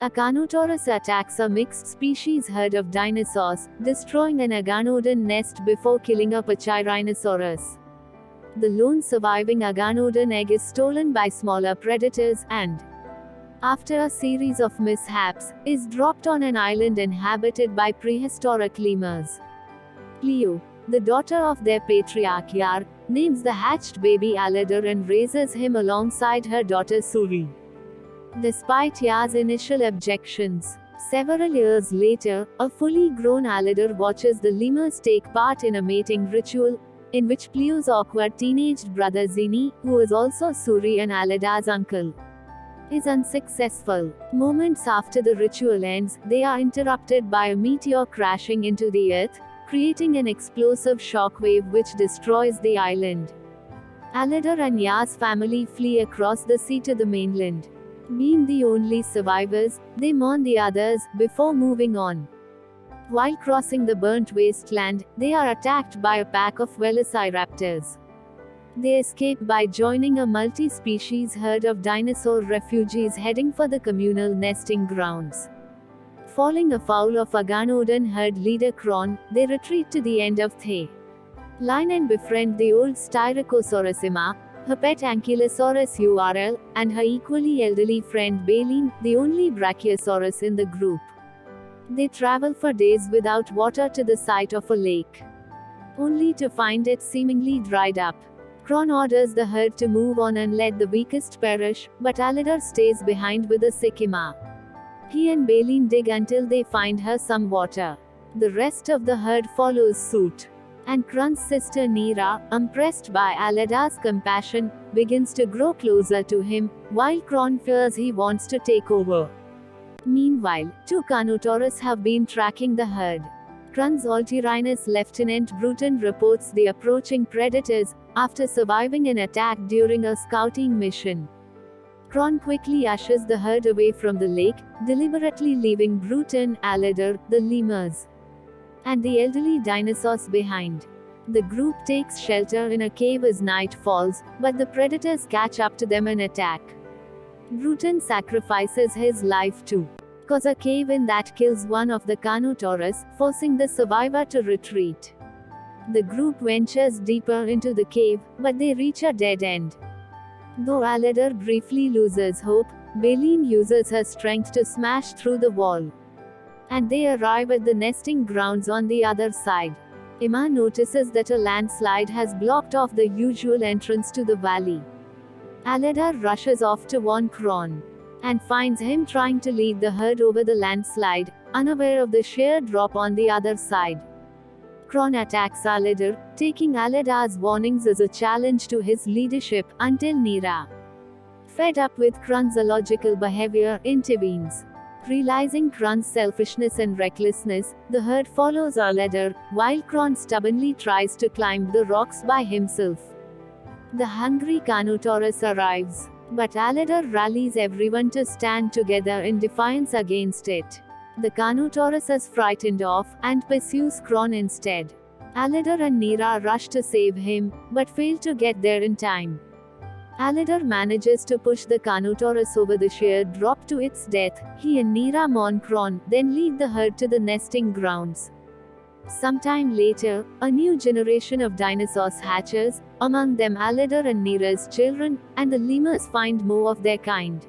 A Carnotaurus attacks a mixed-species herd of dinosaurs, destroying an Aganodon nest before killing a Pachyrhinosaurus. The lone surviving Aganodon egg is stolen by smaller predators, and, after a series of mishaps, is dropped on an island inhabited by prehistoric lemurs. Cleo, the daughter of their patriarch Yar, names the hatched baby Aladar and raises him alongside her daughter Suri. Despite Yar's initial objections, several years later, a fully grown Aladar watches the lemurs take part in a mating ritual, in which Cleo's awkward teenaged brother Zini, who is also Suri and Aladar's uncle, is unsuccessful. Moments after the ritual ends, they are interrupted by a meteor crashing into the earth, creating an explosive shockwave which destroys the island. Aladar and Yar's family flee across the sea to the mainland. Being the only survivors, they mourn the others, before moving on. While crossing the burnt wasteland, they are attacked by a pack of velociraptors. They escape by joining a multi-species herd of dinosaur refugees heading for the communal nesting grounds. Falling afoul of Aganodon herd leader Kron, they retreat to the end of the line and befriend the old Styracosaurus Ima, her pet Ankylosaurus URL, and her equally elderly friend Baleen, the only Brachiosaurus in the group. They travel for days without water to the site of a lake, only to find it seemingly dried up. Kron orders the herd to move on and let the weakest perish, but Aladar stays behind with the sick Ima. He and Baleen dig until they find her some water. The rest of the herd follows suit. And Kron's sister Nira, impressed by Aladar's compassion, begins to grow closer to him, while Kron fears he wants to take over. Meanwhile, two Carnotaurus have been tracking the herd. Kron's Altyrhinus Lieutenant Bruton reports the approaching predators, after surviving an attack during a scouting mission. Kron quickly ushers the herd away from the lake, deliberately leaving Bruton, Aladar, the lemurs, and the elderly dinosaurs behind. The group takes shelter in a cave as night falls, but the predators catch up to them and attack. Bruton sacrifices his life to cause a cave-in that kills one of the Carnotaurus, forcing the survivor to retreat. The group ventures deeper into the cave, but they reach a dead end. Though Aladar briefly loses hope, Baleen uses her strength to smash through the wall, and they arrive at the nesting grounds on the other side. Ima notices that a landslide has blocked off the usual entrance to the valley. Aladar rushes off to warn Kron, and finds him trying to lead the herd over the landslide, unaware of the sheer drop on the other side. Kron attacks Aladar, taking Aladar's warnings as a challenge to his leadership, until Nira, fed up with Kron's illogical behavior, intervenes. Realizing Kron's selfishness and recklessness, the herd follows Aladar, while Kron stubbornly tries to climb the rocks by himself. The hungry Carnotaurus arrives, but Aladar rallies everyone to stand together in defiance against it. The Carnotaurus is frightened off, and pursues Kron instead. Aladar and Nira rush to save him, but fail to get there in time. Aladar manages to push the Carnotaurus over the sheer drop to its death. He and Nira mourn Kron, then lead the herd to the nesting grounds. Sometime later, a new generation of dinosaurs hatches, among them Aladar and Nira's children, and the lemurs find more of their kind.